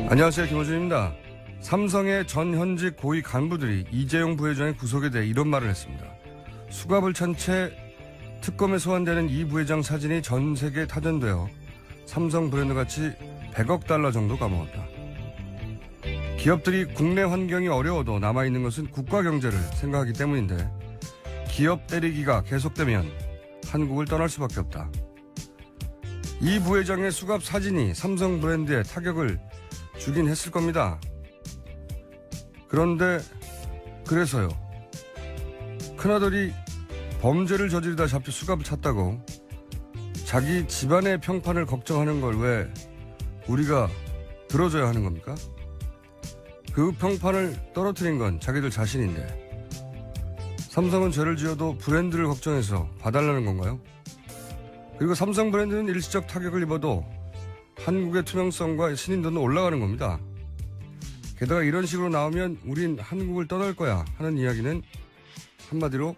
안녕하세요. 김호준입니다. 삼성의 전 현직 고위 간부들이 이재용 부회장의 구속에 대해 이런 말을 했습니다. 수갑을 찬 채 특검에 소환되는 이 부회장 사진이 전 세계에 타전되어 삼성 브랜드 가치 100억 달러 정도 감아왔다. 기업들이 국내 환경이 어려워도 남아있는 것은 국가 경제를 생각하기 때문인데 기업 때리기가 계속되면 한국을 떠날 수밖에 없다. 이 부회장의 수갑 사진이 삼성 브랜드에 타격을 주긴 했을 겁니다. 그런데 그래서요. 큰아들이 범죄를 저지르다 잡혀 수갑을 찼다고 자기 집안의 평판을 걱정하는 걸 왜 우리가 들어줘야 하는 겁니까? 그 평판을 떨어뜨린 건 자기들 자신인데 삼성은 죄를 지어도 브랜드를 걱정해서 봐달라는 건가요? 그리고 삼성 브랜드는 일시적 타격을 입어도 한국의 투명성과 신인도는 올라가는 겁니다. 게다가 이런 식으로 나오면 우린 한국을 떠날 거야 하는 이야기는 한마디로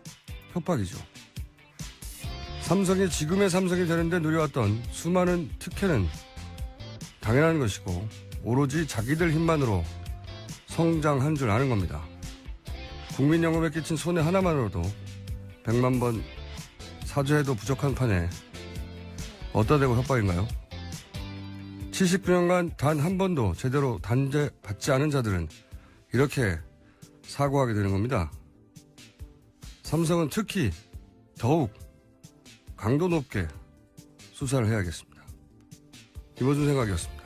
협박이죠. 삼성이 지금의 삼성이 되는데 누려왔던 수많은 특혜는 당연한 것이고 오로지 자기들 힘만으로 성장한 줄 아는 겁니다. 국민 영업에 끼친 손해 하나만으로도 100만 번 사죄해도 부족한 판에 어디다 대고 협박인가요? 79년간 단 한 번도 제대로 단죄받지 않은 자들은 이렇게 사고하게 되는 겁니다. 삼성은 특히 더욱 강도 높게 수사를 해야겠습니다. 김호준 생각이었습니다.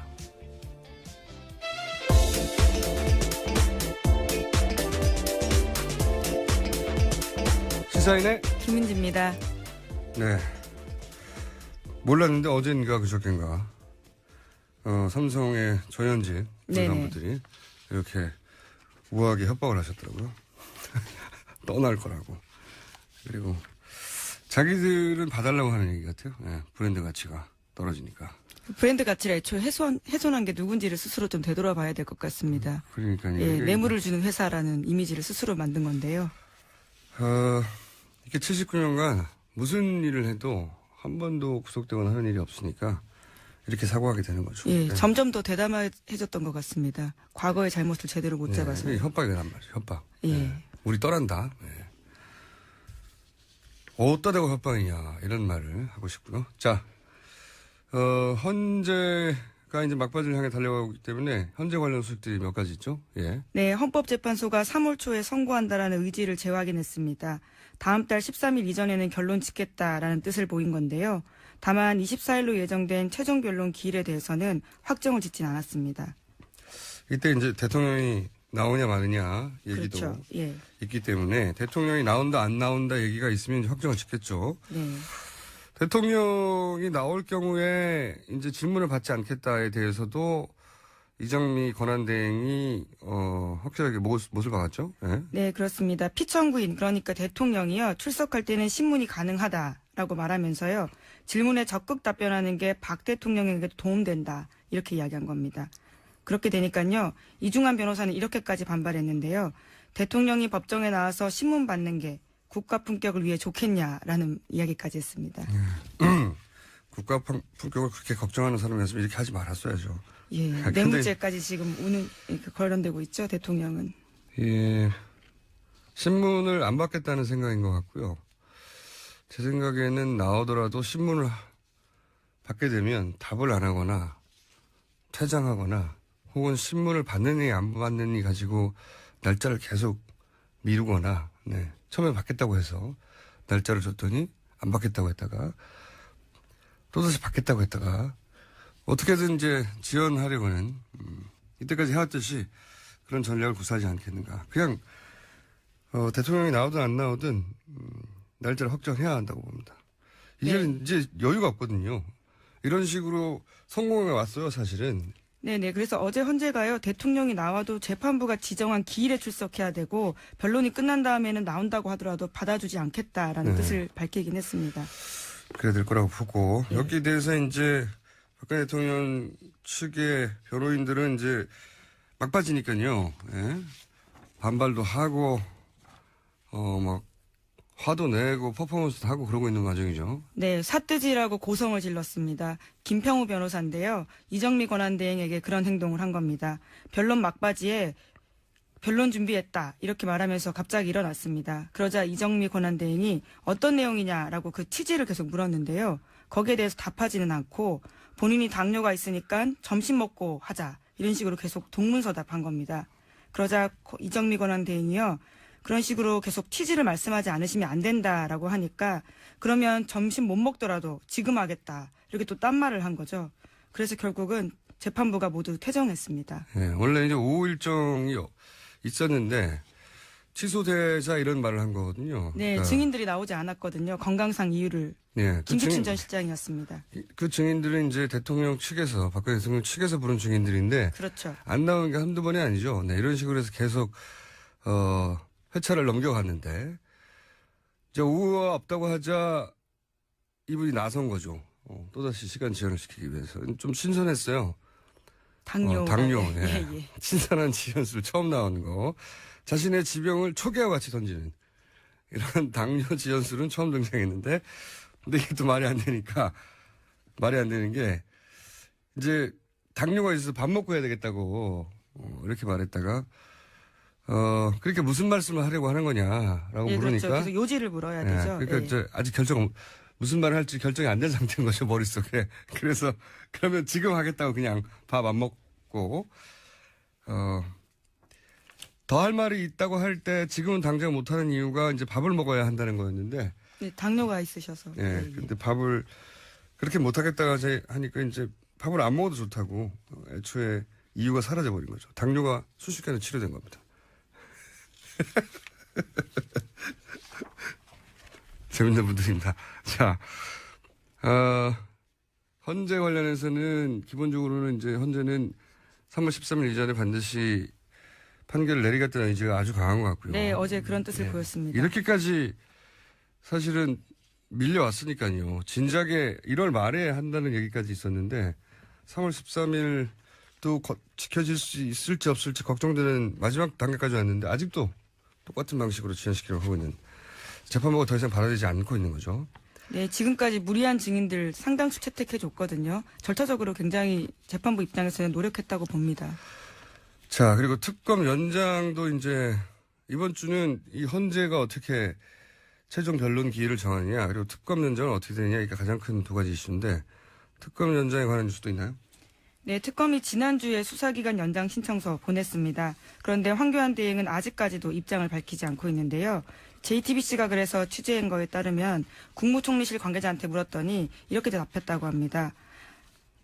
시사인의 김은지입니다. 네. 몰랐는데 어젠가 그저께인가 삼성의 전현직 간부들이 이렇게 우아하게 협박을 하셨더라고요. 떠날 거라고. 그리고 자기들은 봐달라고 하는 얘기 같아요. 네, 브랜드 가치가 떨어지니까. 브랜드 가치를 애초에 훼손한 게 누군지를 스스로 좀 되돌아봐야 될 것 같습니다. 그러니까요. 예, 뇌물을 주는 회사라는 이미지를 스스로 만든 건데요. 이렇게 79년간 무슨 일을 해도 한 번도 구속되거나 하는 일이 없으니까 이렇게 사고하게 되는 거죠. 예, 네. 점점 더 대담해졌던 것 같습니다. 과거의 잘못을 제대로 못 잡아서. 네, 협박이란 말이죠. 협박. 예. 네. 우리 떠난다. 네. 어디다 대고 협박이냐 이런 말을 하고 싶고요. 자, 헌재가 이제 막바지를 향해 달려가고 있기 때문에 헌재 관련 소식들이 몇 가지 있죠. 예. 네, 헌법재판소가 3월 초에 선고한다라는 의지를 재확인했습니다. 다음 달 13일 이전에는 결론 짓겠다라는 뜻을 보인 건데요. 다만 24일로 예정된 최종 변론 기일에 대해서는 확정을 짓진 않았습니다. 이때 이제 대통령이 나오냐 마느냐 얘기도 그렇죠. 예. 있기 때문에 대통령이 나온다 안 나온다 얘기가 있으면 이제 확정을 짓겠죠. 네. 대통령이 나올 경우에 이제 질문을 받지 않겠다에 대해서도 이정미 권한대행이 확실하게 못을 박았죠. 네. 네, 그렇습니다. 피청구인 그러니까 대통령이요. 출석할 때는 신문이 가능하다라고 말하면서요. 질문에 적극 답변하는 게 박 대통령에게 도움된다. 이렇게 이야기한 겁니다. 그렇게 되니까요. 이중한 변호사는 이렇게까지 반발했는데요. 대통령이 법정에 나와서 신문 받는 게 국가 품격을 위해 좋겠냐라는 이야기까지 했습니다. 국가 품격을 그렇게 걱정하는 사람이었으면 이렇게 하지 말았어야죠. 예, 뇌물죄까지 지금 거론되고 있죠, 대통령은. 예, 신문을 안 받겠다는 생각인 것 같고요. 제 생각에는 나오더라도 신문을 받게 되면 답을 안 하거나 퇴장하거나 혹은 신문을 받느니 안 받느니 가지고 날짜를 계속 미루거나, 네. 처음에 받겠다고 해서 날짜를 줬더니 안 받겠다고 했다가 또다시 받겠다고 했다가 어떻게든 이제 지연하려고는 이때까지 해왔듯이 그런 전략을 구사하지 않겠는가. 그냥 대통령이 나오든 안 나오든 날짜를 확정해야 한다고 봅니다. 이제는 이제 여유가 없거든요. 이런 식으로 성공해 왔어요, 사실은. 네네. 그래서 어제 헌재가요, 대통령이 나와도 재판부가 지정한 기일에 출석해야 되고, 변론이 끝난 다음에는 나온다고 하더라도 받아주지 않겠다라는 뜻을 밝히긴 했습니다. 그래야 될 거라고 보고, 여기에 대해서 이제 박근혜 대통령 측의 변호인들은 이제 막바지니까요, 예? 반발도 하고, 막 화도 내고 퍼포먼스도 하고 그러고 있는 과정이죠. 네, 삿뜨지라고 고성을 질렀습니다. 김평우 변호사인데요. 이정미 권한대행에게 그런 행동을 한 겁니다. 변론 막바지에 변론 준비했다 이렇게 말하면서 갑자기 일어났습니다. 그러자 이정미 권한대행이 어떤 내용이냐라고 그 취지를 계속 물었는데요. 거기에 대해서 답하지는 않고 본인이 당뇨가 있으니까 점심 먹고 하자 이런 식으로 계속 동문서답한 겁니다. 그러자 이정미 권한대행이요. 그런 식으로 계속 취지를 말씀하지 않으시면 안 된다라고 하니까 그러면 점심 못 먹더라도 지금 하겠다 이렇게 또 딴 말을 한 거죠. 그래서 결국은 재판부가 모두 퇴정했습니다. 네, 원래 이제 오후 일정이 있었는데 취소되자 이런 말을 한 거거든요. 네, 그러니까 증인들이 나오지 않았거든요. 건강상 이유를. 네, 김국진 전 실장이었습니다. 그 증인들은 이제 대통령 측에서 박근혜 대통령 측에서 부른 증인들인데 그렇죠. 안 나오는 게 한두 번이 아니죠. 네, 이런 식으로 해서 계속 회차를 넘겨갔는데 이제 오후가 없다고 하자 이분이 나선 거죠. 또다시 시간 지연을 시키기 위해서 좀 신선했어요. 당뇨. 당뇨. 예, 예. 예. 신선한 지연술 처음 나오는 거. 자신의 지병을 초계와 같이 던지는 이런 당뇨 지연술은 처음 등장했는데, 근데 이게 또 말이 안 되니까, 말이 안 되는 게, 이제 당뇨가 있어서 밥 먹고 해야 되겠다고, 이렇게 말했다가, 그렇게 무슨 말씀을 하려고 하는 거냐라고 예, 물으니까. 그렇죠. 계속 요지를 물어야 예, 되죠. 그러니까 예. 이제 아직 무슨 말을 할지 결정이 안 된 상태인 거죠, 머릿속에. 그래서, 그러면 지금 하겠다고 그냥 밥 안 먹고, 더 할 말이 있다고 할 때 지금은 당장 못 하는 이유가 이제 밥을 먹어야 한다는 거였는데, 네, 당뇨가 있으셔서. 예, 예, 예. 근데 밥을 그렇게 못 하겠다가 하니까 이제 밥을 안 먹어도 좋다고 애초에 이유가 사라져 버린 거죠. 당뇨가 순식간에 치료된 겁니다. 재밌는 분들입니다. 자, 헌재 관련해서는 기본적으로는 이제 헌재는 3월 13일 이전에 반드시 판결을 내리겠다는 의지가 아주 강한 것 같고요. 네, 어제 그런 뜻을 보였습니다. 이렇게까지 사실은 밀려왔으니까요. 진작에 1월 말에 한다는 얘기까지 있었는데 3월 13일도 지켜질 수 있을지 없을지 걱정되는 마지막 단계까지 왔는데 아직도 똑같은 방식으로 지연시키려고 하고 있는 재판부가 더 이상 받아들이지 않고 있는 거죠. 네, 지금까지 무리한 증인들 상당수 채택해 줬거든요. 절차적으로 굉장히 재판부 입장에서는 노력했다고 봅니다. 자, 그리고 특검 연장도 이제 이번 주는 이 헌재가 어떻게 최종 변론 기일을 정하느냐, 그리고 특검 연장은 어떻게 되느냐, 이게 가장 큰 두 가지 이슈인데 특검 연장에 관한 뉴스도 있나요? 네, 특검이 지난주에 수사기간 연장 신청서 보냈습니다. 그런데 황교안 대행은 아직까지도 입장을 밝히지 않고 있는데요. JTBC가 그래서 취재한 거에 따르면 국무총리실 관계자한테 물었더니 이렇게 대답했다고 합니다.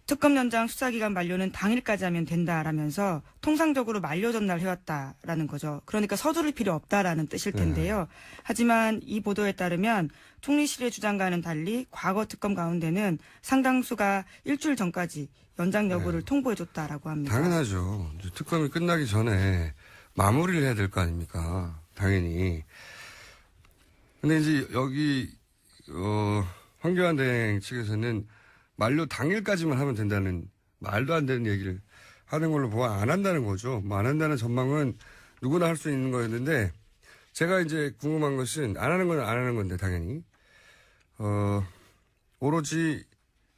특검 연장 수사기간 만료는 당일까지 하면 된다라면서 통상적으로 만료 전날 해왔다라는 거죠. 그러니까 서두를 필요 없다라는 뜻일 텐데요. 하지만 이 보도에 따르면 총리실의 주장과는 달리 과거 특검 가운데는 상당수가 일주일 전까지 연장 여부를 통보해줬다라고 합니다. 당연하죠. 이제 특검이 끝나기 전에 마무리를 해야 될 거 아닙니까? 당연히. 근데 이제 여기 황교안 대행 측에서는 만료 당일까지만 하면 된다는 말도 안 되는 얘기를 하는 걸로 보아 안 한다는 거죠. 뭐 안 한다는 전망은 누구나 할 수 있는 거였는데 제가 이제 궁금한 것은 안 하는 건 안 하는 건데 당연히 오로지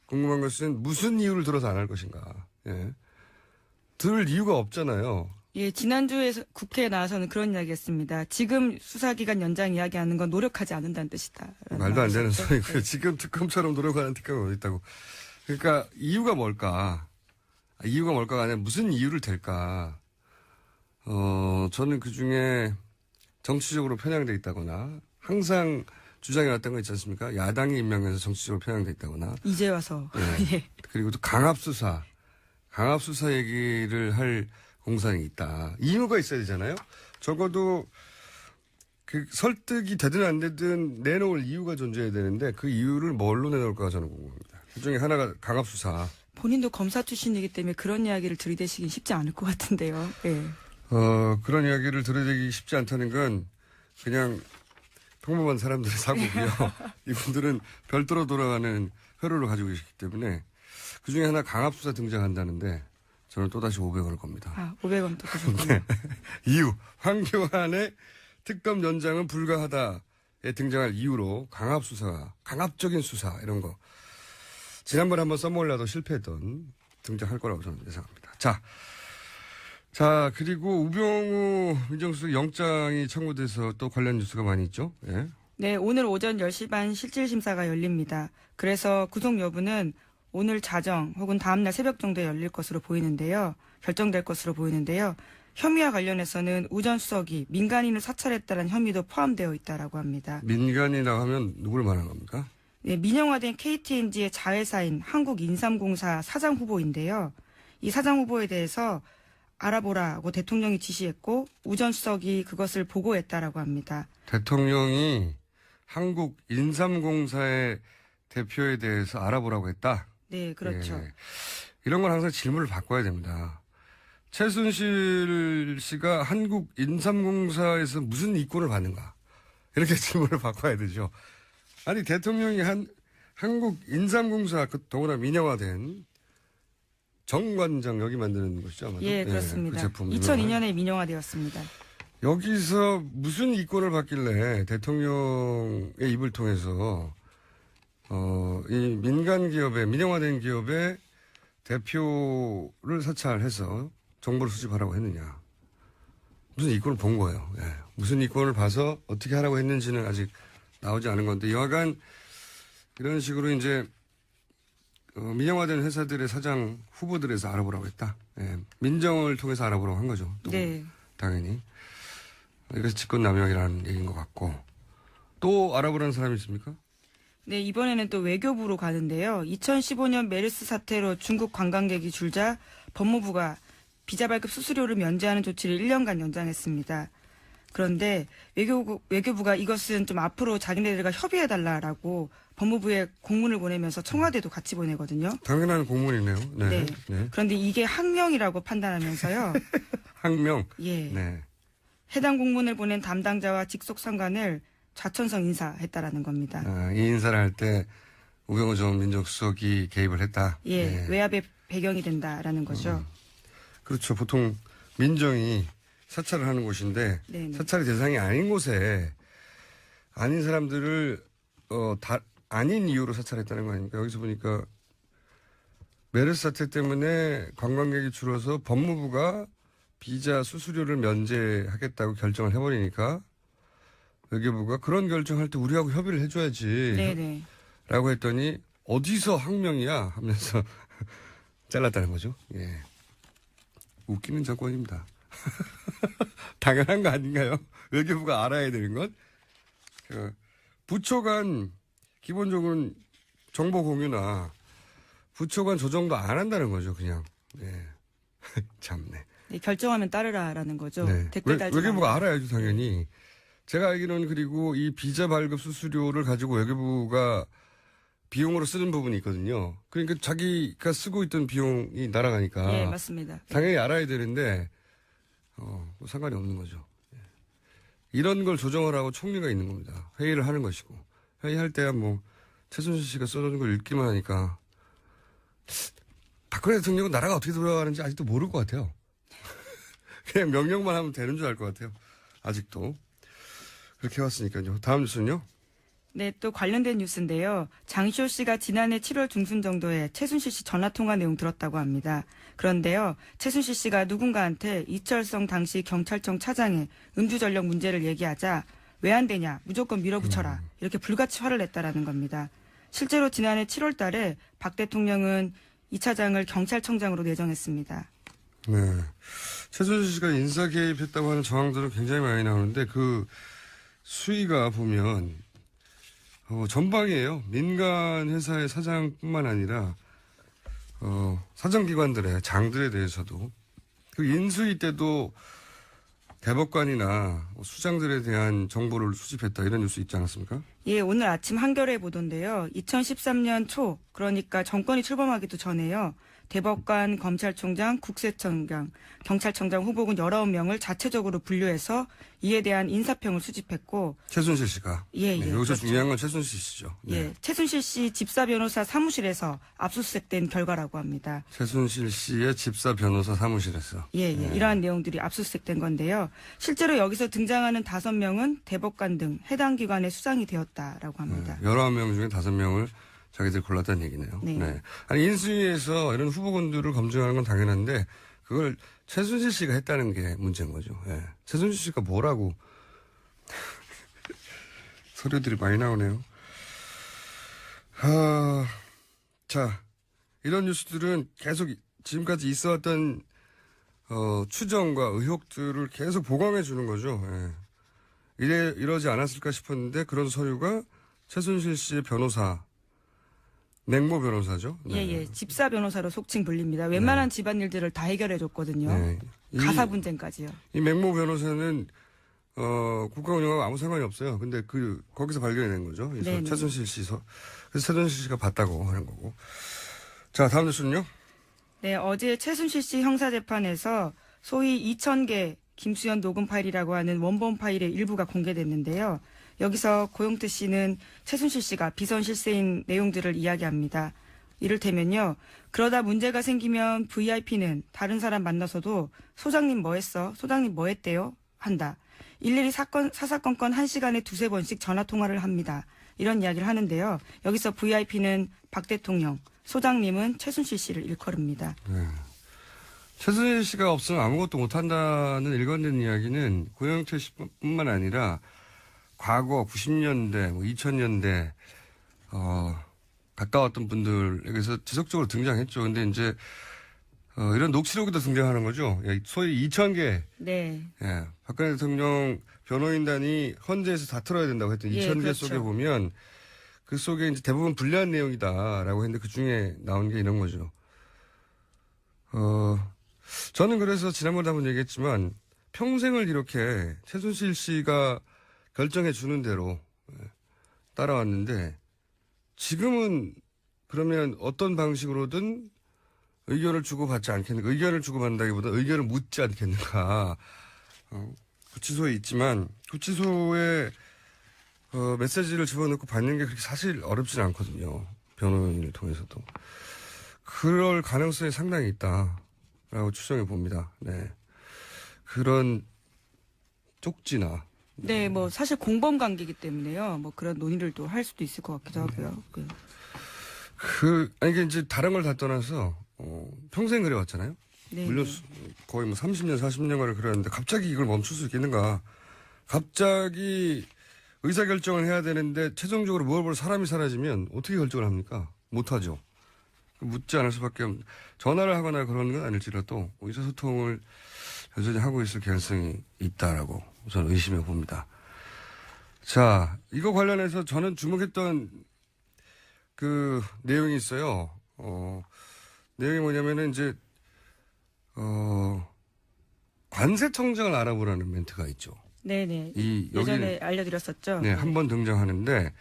궁금한 것은 무슨 이유를 들어서 안 할 것인가. 예. 들 이유가 없잖아요. 예, 지난주에 국회에 나와서는 그런 이야기했습니다. 지금 수사기간 연장 이야기하는 건 노력하지 않는다는 뜻이다. 말도 안 되는 소리고요. 지금 특검처럼 노력하는 특검이 어디 있다고. 그러니까 이유가 뭘까? 이유가 뭘까가 아니라 무슨 이유를 댈까? 저는 그 중에 정치적으로 편향돼 있다거나 항상 주장해왔던 거 있지 않습니까? 야당이 임명해서 정치적으로 편향돼 있다거나. 이제 와서. 네. 예. 그리고 또 강압수사 얘기를 할 공산이 있다. 이유가 있어야 되잖아요. 적어도 그 설득이 되든 안 되든 내놓을 이유가 존재해야 되는데 그 이유를 뭘로 내놓을까 저는 궁금합니다. 그 중에 하나가 강압수사. 본인도 검사 출신이기 때문에 그런 이야기를 들이대시긴 쉽지 않을 것 같은데요. 예. 그런 이야기를 들이대기 쉽지 않다는 건 그냥 평범한 사람들의 사고고요. 이분들은 별도로 돌아가는 회로를 가지고 계시기 때문에 그 중에 하나 강압수사 등장한다는데 저는 또다시 500원을 겁니다. 아, 500원 또 드셨군요. 네. 이유, 황교안의 특검 연장은 불가하다. 등장할 이유로 강압적인 수사 이런 거 지난번에 한번 써먹으려도 실패했던 등장할 거라고 저는 예상합니다. 자 그리고 우병우 민정수석 영장이 청구돼서 또 관련 뉴스가 많이 있죠. 예. 네, 오늘 오전 10시 반 실질심사가 열립니다. 그래서 구속 여부는 오늘 자정 혹은 다음날 새벽 정도에 열릴 것으로 보이는데요. 결정될 것으로 보이는데요. 혐의와 관련해서는 우 전 수석이 민간인을 사찰했다는 혐의도 포함되어 있다라고 합니다. 민간이라고 하면 누구를 말하는 겁니까? 네, 민영화된 KTNG의 자회사인 한국인삼공사 사장 후보인데요. 이 사장 후보에 대해서 알아보라고 대통령이 지시했고 우 전 수석이 그것을 보고했다라고 합니다. 대통령이 한국인삼공사의 대표에 대해서 알아보라고 했다? 네, 그렇죠. 예. 이런 건 항상 질문을 바꿔야 됩니다. 최순실 씨가 한국인삼공사에서 무슨 이권을 받는가? 이렇게 질문을 바꿔야 되죠. 아니 대통령이 한국인삼공사 더구나 민영화된 정관장 여기 만드는 것이죠. 아마도? 예, 그렇습니다. 그 제품 2002년에 민영화되었습니다. 여기서 무슨 이권을 받길래 대통령의 입을 통해서 이 민간 기업의 민영화된 기업의 대표를 사찰해서 정보를 수집하라고 했느냐. 무슨 이권을 본 거예요. 예. 무슨 이권을 봐서 어떻게 하라고 했는지는 아직 나오지 않은 건데 여하간 이런 식으로 이제 민영화된 회사들의 사장 후보들에서 알아보라고 했다. 예. 민정을 통해서 알아보라고 한 거죠. 또 네. 당연히. 이것이 직권남용이라는 얘기인 것 같고 또 알아보라는 사람이 있습니까? 네, 이번에는 또 외교부로 가는데요. 2015년 메르스 사태로 중국 관광객이 줄자 법무부가 비자 발급 수수료를 면제하는 조치를 1년간 연장했습니다. 그런데 외교부가 이것은 좀 앞으로 자기네들과 협의해달라라고 법무부에 공문을 보내면서 청와대도 같이 보내거든요. 당연한 공문이네요. 네. 네. 네. 그런데 이게 항명이라고 판단하면서요. 항명. 예. 네. 해당 공문을 보낸 담당자와 직속 상관을 좌천성 인사했다라는 겁니다. 이 인사를 할 때 우병우 전 민정수석이 개입을 했다. 예, 네. 외압의 배경이 된다라는 거죠. 그렇죠. 보통 민정이 사찰을 하는 곳인데 네네. 사찰의 대상이 아닌 곳에 아닌 사람들을 아닌 이유로 사찰했다는 거 아닙니까? 여기서 보니까 메르스 사태 때문에 관광객이 줄어서 법무부가 비자 수수료를 면제하겠다고 결정을 해버리니까 외교부가 그런 결정할 때 우리하고 협의를 해줘야지 네네. 라고 했더니 어디서 항명이야 하면서 잘랐다는 거죠. 예. 웃기는 정권입니다. 당연한 거 아닌가요? 외교부가 알아야 되는 건 부처 간 기본적으로는 정보 공유나 부처 간 조정도 안 한다는 거죠. 그냥. 예. 참네. 네, 결정하면 따르라라는 거죠. 네. 댓글 달지 외교부가 말고. 알아야죠, 당연히. 제가 알기로는 그리고 이 비자 발급 수수료를 가지고 외교부가 비용으로 쓰는 부분이 있거든요. 그러니까 자기가 쓰고 있던 비용이 날아가니까. 예, 맞습니다. 당연히 알아야 되는데, 뭐 상관이 없는 거죠. 예. 이런 걸 조정하라고 총리가 있는 겁니다. 회의를 하는 것이고. 회의할 때야 뭐, 최순실 씨가 써놓은 걸 읽기만 하니까, 박근혜 대통령은 나라가 어떻게 돌아가는지 아직도 모를 것 같아요. 그냥 명령만 하면 되는 줄 알 것 같아요. 아직도. 그렇게 해왔으니까요. 다음 뉴스는요? 네, 또 관련된 뉴스인데요. 장시호 씨가 지난해 7월 중순 정도에 최순실 씨 전화통화 내용 들었다고 합니다. 그런데요, 최순실 씨가 누군가한테 이철성 당시 경찰청 차장의 음주전력 문제를 얘기하자 왜 안 되냐, 무조건 밀어붙여라, 이렇게 불같이 화를 냈다라는 겁니다. 실제로 지난해 7월 달에 박 대통령은 이 차장을 경찰청장으로 내정했습니다. 네. 최순실 씨가 인사 개입했다고 하는 정황들은 굉장히 많이 나오는데 그 수위가 보면 전방이에요. 민간 회사의 사장뿐만 아니라 사정기관들의 장들에 대해서도 그 인수위 때도 대법관이나 수장들에 대한 정보를 수집했다 이런 뉴스 있지 않았습니까? 예, 오늘 아침 한겨레 보도인데요. 2013년 초, 그러니까 정권이 출범하기도 전에요. 대법관, 검찰총장, 국세청장, 경찰청장 후보군 19명을 자체적으로 분류해서 이에 대한 인사평을 수집했고 최순실 씨가. 예, 네, 예, 여기서 그렇죠. 중요한 건 최순실 씨죠. 네. 예, 최순실 씨 집사 변호사 사무실에서 압수수색된 결과라고 합니다. 최순실 씨의 집사 변호사 사무실에서. 예, 예. 네. 이러한 내용들이 압수수색된 건데요. 실제로 여기서 등장하는 5명은 대법관 등 해당 기관의 수장이 되었다라고 합니다. 19명 중에 5명을 자기들 골랐다는 얘기네요. 네. 아니, 인수위에서 이런 후보군들을 검증하는 건 당연한데, 그걸 최순실 씨가 했다는 게 문제인 거죠. 예. 최순실 씨가 뭐라고. 서류들이 많이 나오네요. 자, 이런 뉴스들은 계속 지금까지 있어왔던, 추정과 의혹들을 계속 보강해 주는 거죠. 예. 이러지 않았을까 싶었는데, 그런 서류가 최순실 씨의 변호사, 맹모 변호사죠. 네. 예, 예. 집사 변호사로 속칭 불립니다. 웬만한 집안일들을 다 해결해 줬거든요. 네. 가사 분쟁까지요. 이 맹모 변호사는 국가 운영하고 아무 상관이 없어요. 근데 거기서 발견해낸 거죠. 그래서 네네. 최순실 씨서 그래서 최순실 씨가 봤다고 하는 거고. 자, 다음 뉴스는요. 네, 어제 최순실 씨 형사재판에서 소위 2000개 김수현 녹음 파일이라고 하는 원본 파일의 일부가 공개됐는데요. 여기서 고용태 씨는 최순실 씨가 비선 실세인 내용들을 이야기합니다. 이를테면요. 그러다 문제가 생기면 VIP는 다른 사람 만나서도 소장님 뭐 했어? 소장님 뭐 했대요? 한다. 일일이 사사건건 1시간에 2-3번씩 전화통화를 합니다. 이런 이야기를 하는데요. 여기서 VIP는 박 대통령, 소장님은 최순실 씨를 일컬습니다. 네. 최순실 씨가 없으면 아무것도 못한다는 일관된 이야기는 고영태 씨뿐만 아니라 과거 90년대, 2000년대 갔다 왔던 분들에게서 지속적으로 등장했죠. 근데 이제 이런 녹취록에도 등장하는 거죠. 소위 2000개. 네. 예, 박근혜 대통령 변호인단이 헌재에서 다 틀어야 된다고 했던 예, 2000개 그렇죠. 속에 보면 그 속에 이제 대부분 불리한 내용이다라고 했는데 그 중에 나온 게 이런 거죠. 저는 그래서 지난번에 한번 얘기했지만 평생을 이렇게 최순실 씨가 결정해 주는 대로 따라왔는데 지금은 그러면 어떤 방식으로든 의견을 주고받지 않겠는가, 의견을 주고받는다기보다 의견을 묻지 않겠는가. 구치소에 있지만 구치소에 메시지를 집어넣고 받는 게 그렇게 사실 어렵지는 않거든요. 변호인을 통해서도. 그럴 가능성이 상당히 있다라고 추정해 봅니다. 네. 그런 쪽지나. 네, 뭐 사실 공범 관계이기 때문에요. 뭐 그런 논의를 또 할 수도 있을 것 같기도 하고요. 아니, 이게 이제 다른 걸 다 떠나서, 평생 그래왔잖아요? 네. 물론 거의 뭐 30년, 40년간을 그랬는데 갑자기 이걸 멈출 수 있겠는가? 갑자기 의사결정을 해야 되는데 최종적으로 무엇을 사람이 사라지면 어떻게 결정을 합니까? 못하죠. 묻지 않을 수밖에 없는, 전화를 하거나 그런 건 아닐지라도 의사소통을 여전히 하고 있을 가능성이 있다라고 저는 의심해 봅니다. 자, 이거 관련해서 저는 주목했던 그 내용이 있어요. 내용이 뭐냐면은 이제, 관세청장을 알아보라는 멘트가 있죠. 네네. 여기 예전에 알려드렸었죠. 네, 한 번 등장하는데,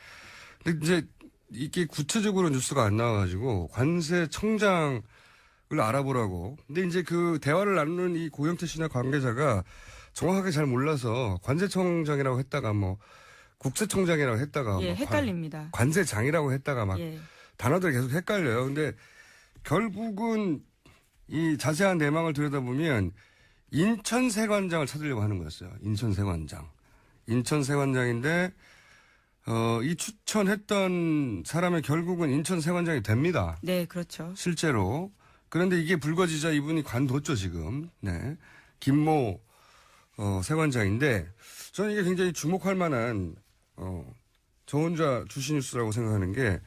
근데 이제 이게 구체적으로 뉴스가 안 나와가지고 관세청장을 알아보라고. 근데 이제 그 대화를 나누는 이 고영태 씨나 관계자가 정확하게 잘 몰라서 관세청장이라고 했다가 뭐 국세청장이라고 했다가 예, 뭐 헷갈립니다. 관세장이라고 했다가 막 예. 단어들이 계속 헷갈려요. 근데 결국은 이 자세한 내막을 들여다보면 인천세관장을 찾으려고 하는 거였어요. 인천세관장. 인천세관장인데, 이 추천했던 사람이 결국은 인천세관장이 됩니다. 네, 그렇죠. 실제로. 그런데 이게 불거지자 이분이 관뒀죠, 지금. 네. 김모, 세관장인데, 저는 이게 굉장히 주목할 만한, 저 혼자 주시 뉴스라고 생각하는 게,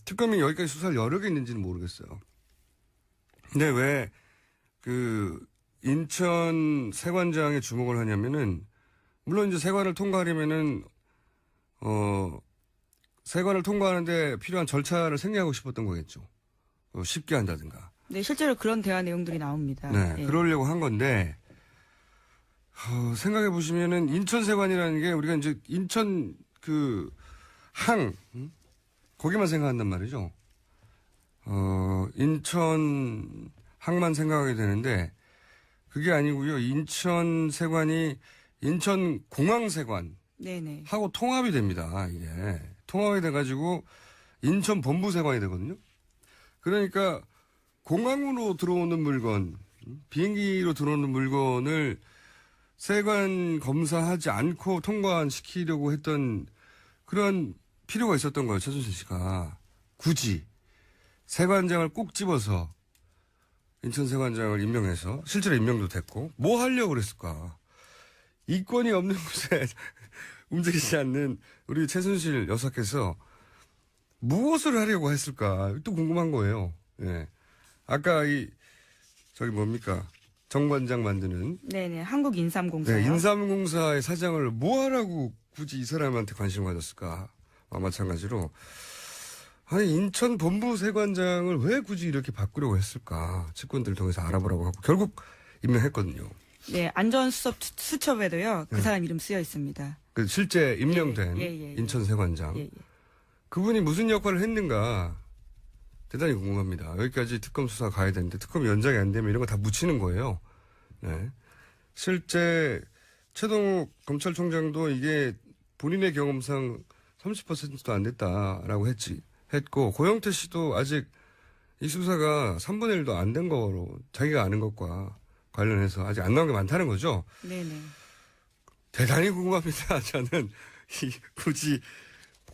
특검이 여기까지 수사를 여러 개 있는지는 모르겠어요. 근데 왜, 인천 세관장에 주목을 하냐면은, 물론 이제 세관을 통과하려면은, 세관을 통과하는데 필요한 절차를 생략하고 싶었던 거겠죠. 쉽게 한다든가. 네, 실제로 그런 대화 내용들이 나옵니다. 네, 예. 그러려고 한 건데, 생각해 보시면은 인천 세관이라는 게 우리가 이제 인천 거기만 생각한단 말이죠. 인천 항만 생각하게 되는데 그게 아니고요. 인천 세관이 인천 공항 세관 네네. 하고 통합이 됩니다. 이게 통합이 돼가지고 인천 본부 세관이 되거든요. 그러니까 공항으로 들어오는 물건, 비행기로 들어오는 물건을 세관 검사하지 않고 통관시키려고 했던 그런 필요가 있었던 거예요. 최순실 씨가 굳이 세관장을 꼭 집어서 인천 세관장을 임명해서 실제로 임명도 됐고 뭐 하려고 그랬을까? 이권이 없는 곳에 움직이지 않는 우리 최순실 여사께서 무엇을 하려고 했을까? 또 궁금한 거예요. 예. 아까 저기 뭡니까? 정관장 만드는. 네네. 한국인삼공사. 네, 인삼공사의 사장을 뭐 하라고 굳이 이 사람한테 관심을 가졌을까? 마찬가지로. 아니, 인천 본부 세관장을 왜 굳이 이렇게 바꾸려고 했을까? 측근들 통해서 알아보라고 하고 결국 임명했거든요. 네, 안전수첩에도요. 그 사람 이름 쓰여 있습니다. 그 실제 임명된 예. 인천 세관장. 예. 그분이 무슨 역할을 했는가 대단히 궁금합니다. 여기까지 특검 수사 가야 되는데 특검 연장이 안 되면 이런 거 다 묻히는 거예요. 네. 실제 최동욱 검찰총장도 이게 본인의 경험상 30%도 안 됐다라고 했고 고영태 씨도 아직 이 수사가 3분의 1도 안 된 거로 자기가 아는 것과 관련해서 아직 안 나온 게 많다는 거죠. 네네. 대단히 궁금합니다. 저는 굳이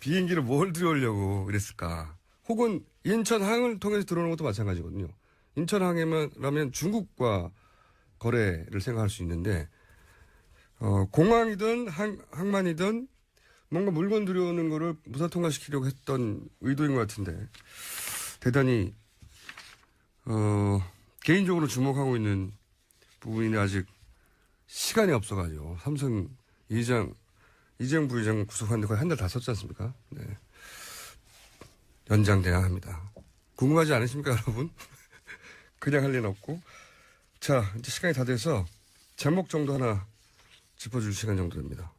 비행기를 뭘 들여오려고 그랬을까. 혹은 인천항을 통해서 들어오는 것도 마찬가지거든요. 인천항에라면 중국과 거래를 생각할 수 있는데 공항이든 항만이든 뭔가 물건 들여오는 거를 무사 통과시키려고 했던 의도인 것 같은데 대단히 개인적으로 주목하고 있는 부분이 아직 시간이 없어가지고 삼성 이재용 부회장 구속하는데 거의 한 달 다 썼지 않습니까? 네. 연장돼야 합니다. 궁금하지 않으십니까, 여러분? 그냥 할 일은 없고. 자, 이제 시간이 다 돼서 제목 정도 하나 짚어줄 시간 정도 됩니다.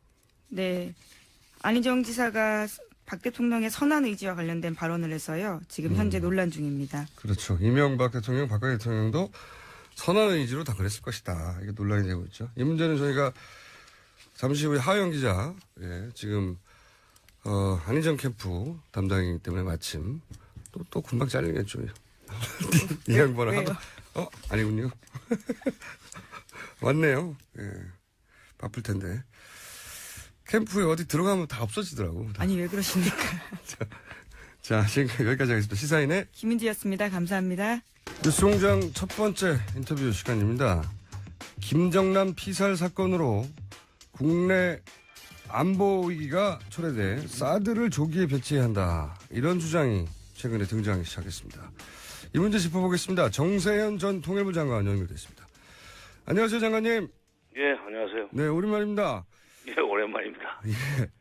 네. 안희정 지사가 박 대통령의 선한 의지와 관련된 발언을 해서요. 지금 현재 논란 중입니다. 그렇죠. 이명박 대통령, 박근혜 대통령도 선한 의지로 다 그랬을 것이다. 이게 논란이 되고 있죠. 이 문제는 저희가 잠시 후에 하영 기자, 지금 안희정 캠프 담당이기 때문에 마침 또 금방 잘리겠죠. 이 양반은 아니군요. 왔네요. 예. 바쁠 텐데. 캠프에 어디 들어가면 다 없어지더라고. 아니 왜 그러십니까? 자, 지금까지 여기까지 하겠습니다. 시사인의 김은지였습니다. 감사합니다. 뉴스공장 첫 번째 인터뷰 시간입니다. 김정남 피살 사건으로 국내 안보 위기가 초래돼 사드를 조기에 배치해야 한다. 이런 주장이 최근에 등장하기 시작했습니다. 이 문제 짚어보겠습니다. 정세현 전 통일부 장관 연결됐습니다. 안녕하세요, 장관님. 예, 안녕하세요. 네, 오랜만입니다. 예, 오랜만입니다. 예,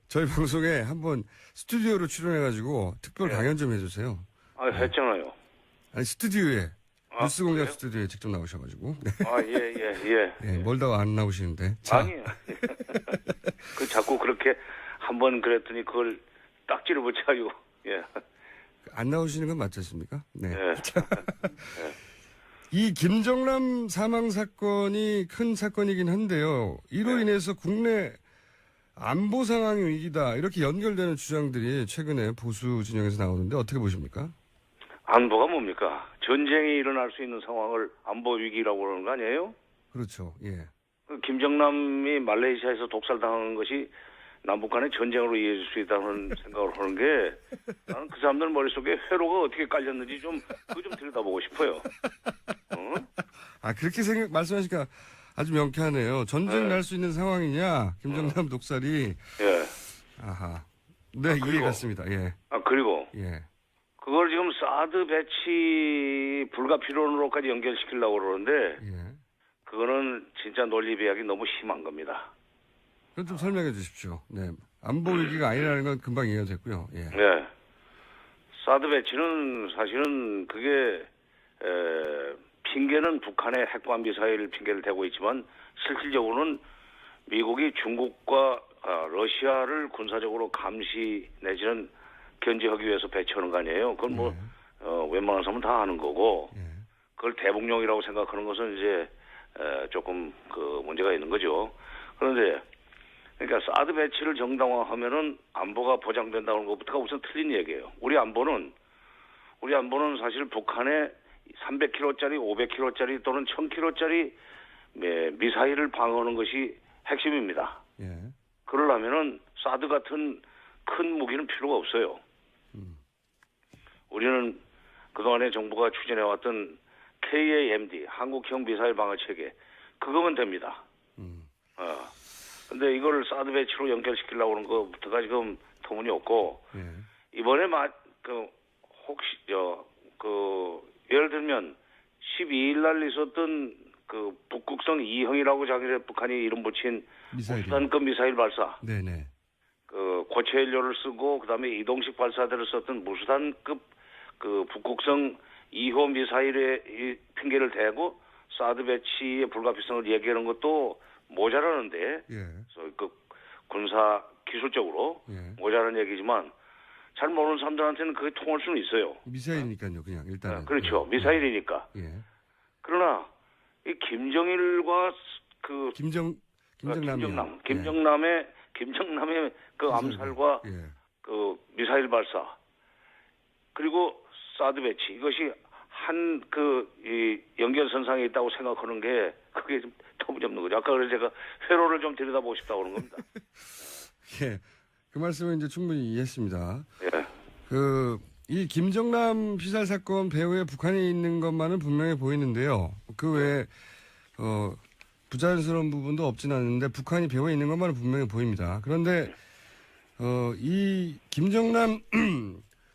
저희 방송에 한번 스튜디오로 출연해가지고 특별 강연 좀 해주세요. 아, 했잖아요. 아니, 스튜디오에. 뉴스공장 그래요? 스튜디오에 직접 나오셔가지고. 네. 아, 예. 멀다가 안 나오시는데. 자. 아니, 그 자꾸 그렇게 한번 그랬더니 그걸 딱지를 붙여가지고, 예. 안 나오시는 건 맞지 않습니까? 네. 예. 이 김정남 사망 사건이 큰 사건이긴 한데요. 이로 인해서 국내 안보 상황이 위기다. 이렇게 연결되는 주장들이 최근에 보수 진영에서 나오는데 어떻게 보십니까? 안보가 뭡니까? 전쟁이 일어날 수 있는 상황을 안보 위기라고 그러는 거 아니에요? 그렇죠. 예. 그 김정남이 말레이시아에서 독살당한 것이 남북 간의 전쟁으로 이어질 수 있다는 생각을 하는 게 나는 그 사람들 머릿속에 회로가 어떻게 깔렸는지 그거 좀 들여다보고 싶어요. 아, 그렇게 말씀하시니까 아주 명쾌하네요. 전쟁 날 수 있는 상황이냐? 김정남 독살이. 예. 아하. 네, 이해 갔습니다. 예. 아, 그리고 예. 그걸 지금 사드 배치 불가피론으로까지 연결시키려고 그러는데 예. 그거는 진짜 논리 배약이 너무 심한 겁니다. 그건 좀 설명해 주십시오. 네. 안보 위기가 아니라는 건 금방 이해가 됐고요. 예. 네. 사드 배치는 사실은 그게 핑계는 북한의 핵관 미사일 핑계를 대고 있지만 실질적으로는 미국이 중국과 러시아를 군사적으로 감시 내지는 견제하기 위해서 배치하는 거 아니에요. 그건 뭐 웬만한 사람은 다 하는 거고 예. 그걸 대북용이라고 생각하는 것은 이제 조금 그 문제가 있는 거죠. 그런데 그러니까 사드 배치를 정당화하면은 안보가 보장된다는 것부터가 우선 틀린 얘기예요. 우리 안보는 사실 북한의 300km짜리, 500km짜리 또는 1000km짜리 미사일을 방어하는 것이 핵심입니다. 예. 그러려면은 사드 같은 큰 무기는 필요가 없어요. 우리는 그동안에 정부가 추진해왔던 KAMD, 한국형 미사일 방어 체계, 그거면 됩니다. 근데 이걸 사드 배치로 연결시키려고 하는 것부터가 지금 터무니없고, 예. 이번에 혹시, 예를 들면, 12일 날 있었던 그 북극성 2형이라고 자기네 북한이 이름 붙인 미사일이. 무수단급 미사일 발사, 네네. 그 고체 연료를 쓰고 그다음에 이동식 발사대를 썼던 무수단급 그 북극성 2호 미사일의 이 핑계를 대고 사드 배치의 불가피성을 얘기하는 것도 모자라는데, 예. 그래서 그 군사 기술적으로 예. 모자란 얘기지만 잘 모르는 사람들한테는 그게 통할 수는 있어요. 미사일이니까요, 그냥 일단은. 그렇죠. 예. 미사일이니까. 예. 그러나 이 김정일과 그 김정남의 김정남의 그 암살과 예. 그 미사일 발사 그리고 사드 배치 이것이 한 이 연결선상에 있다고 생각하는 게 그게 좀 터무니없는 거죠. 아까 그래서 제가 회로를 좀 들여다보고 싶다고 그런 겁니다. 예. 그 말씀은 이제 충분히 이해했습니다. 예. 이 김정남 피살 사건 배후에 북한이 있는 것만은 분명해 보이는데요. 그 외에, 부자연스러운 부분도 없진 않은데 북한이 배후에 있는 것만은 분명해 보입니다. 그런데, 이 김정남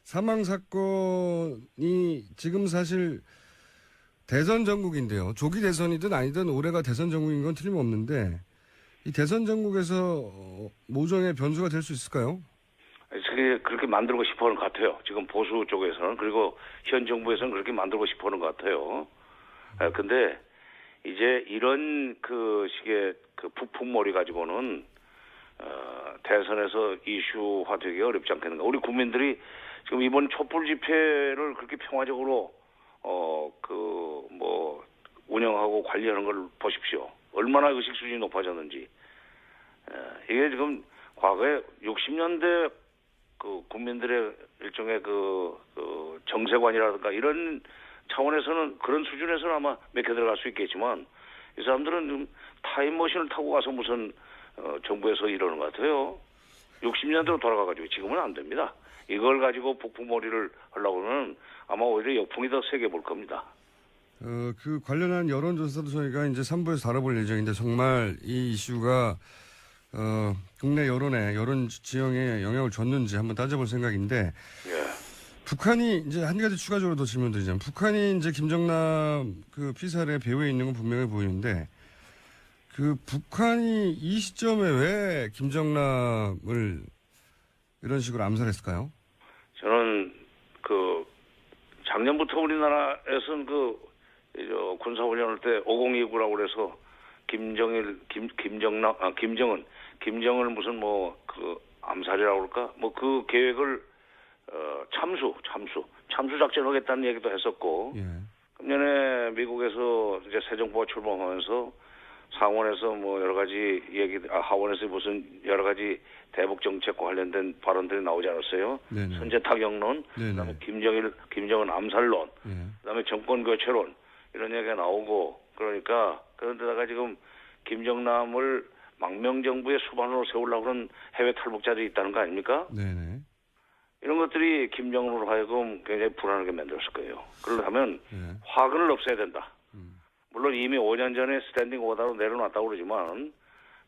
사망 사건이 지금 사실 대선 전국인데요. 조기 대선이든 아니든 올해가 대선 전국인 건 틀림없는데 이 대선 전국에서 모종의 변수가 될 수 있을까요? 그렇게 만들고 싶어 하는 것 같아요. 지금 보수 쪽에서는 그리고 현 정부에서는 그렇게 만들고 싶어 하는 것 같아요. 근데 이제 이런 그 식의 그 부품머리 가지고는 대선에서 이슈화되기 어렵지 않겠는가. 우리 국민들이 지금 이번 촛불 집회를 그렇게 평화적으로 운영하고 관리하는 걸 보십시오. 얼마나 의식 수준이 높아졌는지. 이게 지금 과거에 60년대 그 국민들의 일종의 그 정세관이라든가 이런 차원에서는 그런 수준에서는 아마 몇 개 들어갈 수 있겠지만 이 사람들은 좀 타임머신을 타고 가서 무슨 정부에서 이러는 것 같아요. 60년대로 돌아가가지고 지금은 안 됩니다. 이걸 가지고 북풍머리를 하려고 하면 아마 오히려 역풍이 더 세게 불 겁니다. 그 관련한 여론조사도 저희가 이제 3부에서 다뤄볼 예정인데 정말 이 이슈가 국내 여론 지형에 영향을 줬는지 한번 따져볼 생각인데 예. 북한이 이제 한 가지 추가적으로 더 질문드리자면 북한이 이제 김정남 그 피살의 배후에 있는 건 분명해 보이는데 그 북한이 이 시점에 왜 김정남을 이런 식으로 암살했을까요? 저는 작년부터 우리나라에서는 군사훈련할 때 5029라고 그래서 김정을 무슨 암살이라고 그럴까? 그 계획을 참수 작전 하겠다는 얘기도 했었고, 예. 금년에 미국에서 이제 새 정부가 출범하면서 상원에서 여러 가지 하원에서 무슨 여러 가지 대북 정책과 관련된 발언들이 나오지 않았어요? 네네. 선제 타격론, 네네. 그다음에 김정은 암살론, 예. 그다음에 정권 교체론 이런 얘기가 나오고 그러니까 그런데다가 지금 김정남을 망명정부의 수반으로 세우려고 하는 해외 탈북자들이 있다는 거 아닙니까? 네네. 이런 것들이 김정은으로 하여금 굉장히 불안하게 만들었을 거예요. 그러려면 네. 화근을 없애야 된다. 물론 이미 5년 전에 스탠딩 오더로 내려놨다고 그러지만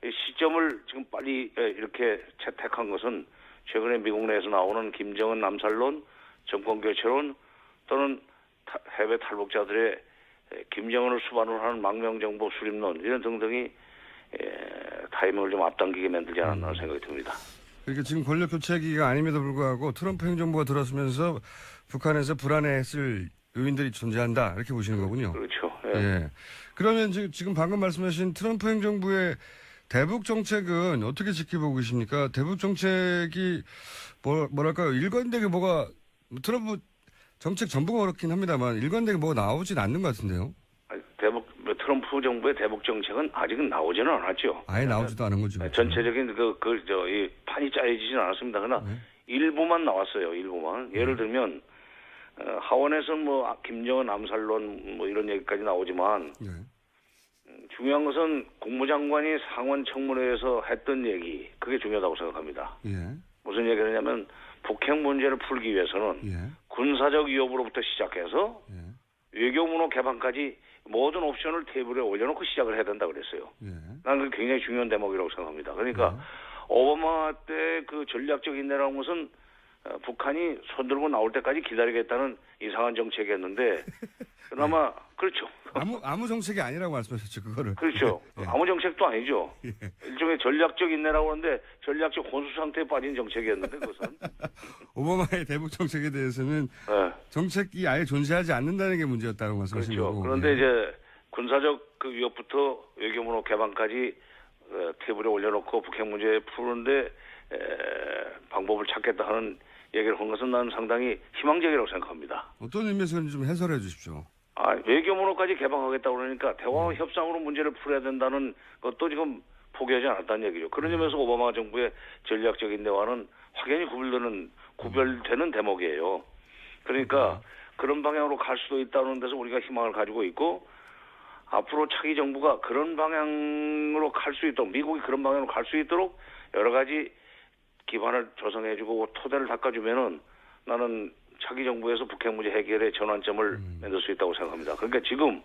이 시점을 지금 빨리 이렇게 채택한 것은 최근에 미국 내에서 나오는 김정은 암살론, 정권교체론 또는 해외 탈북자들의 김정은을 수반으로 하는 망명정부 수립론 이런 등등이 타이밍을 좀 앞당기게 만들지 않았나 생각이 듭니다. 그러니까 지금 권력 교체기가 아님에도 불구하고 트럼프 행정부가 들어서면서 북한에서 불안해했을 요인들이 존재한다 이렇게 보시는 거군요. 그렇죠. 예. 그러면 지금 방금 말씀하신 트럼프 행정부의 대북 정책은 어떻게 지켜보고 계십니까? 대북 정책이 뭐랄까요? 일관되게 트럼프 정책 전부가 그렇긴 합니다만 일관되게 뭐가 나오진 않는 것 같은데요. 트럼프 정부의 대북 정책은 아직은 나오지는 않았죠. 아예 나오지도 않은 거죠. 전체적인 이 판이 짜여지진 않았습니다. 그러나 일부만 나왔어요. 일부만. 예를 들면 하원에서 뭐 김정은 암살론 뭐 이런 얘기까지 나오지만 네. 중요한 것은 국무장관이 상원 청문회에서 했던 얘기 그게 중요하다고 생각합니다. 예. 무슨 얘기를 하냐면 북핵 문제를 풀기 위해서는 예. 군사적 위협으로부터 시작해서 예. 외교문호 개방까지 모든 옵션을 테이블에 올려놓고 시작을 해야 된다 그랬어요. 예. 나는 그게 굉장히 중요한 대목이라고 생각합니다. 그러니까 오바마 때 그 전략적 인내라는 것은 북한이 손들고 나올 때까지 기다리겠다는 이상한 정책이었는데 그나마 그렇죠. 아무 정책이 아니라고 말씀하셨죠, 그거를. 그렇죠. 예. 아무 정책도 아니죠. 예. 일종의 전략적 인내라고 하는데 전략적 혼수 상태에 빠진 정책이었는데 그것은. 오바마의 대북 정책에 대해서는 네. 정책이 아예 존재하지 않는다는 게 문제였다고 말씀하신 그렇죠. 거고. 그런데 예. 이제 군사적 그 위협부터 외교문호 개방까지 테이블에 올려놓고 북핵 문제 푸는데 방법을 찾겠다 하는 얘기를 한 것은 나는 상당히 희망적이라고 생각합니다. 어떤 의미에서 그런지 좀 해설해 주십시오. 외교문호까지 개방하겠다고 그러니까 대화와 협상으로 문제를 풀어야 된다는 것도 지금 포기하지 않았다는 얘기죠. 그런 점에서 오바마 정부의 전략적인 대화는 확연히 구별되는 대목이에요. 그러니까 그런 방향으로 갈 수도 있다는 데서 우리가 희망을 가지고 있고 앞으로 차기 정부가 그런 방향으로 갈 수 있도록 미국이 그런 방향으로 갈 수 있도록 여러 가지 기반을 조성해주고 토대를 닦아주면은 나는 차기 정부에서 북핵 문제 해결의 전환점을 만들 수 있다고 생각합니다. 그러니까 지금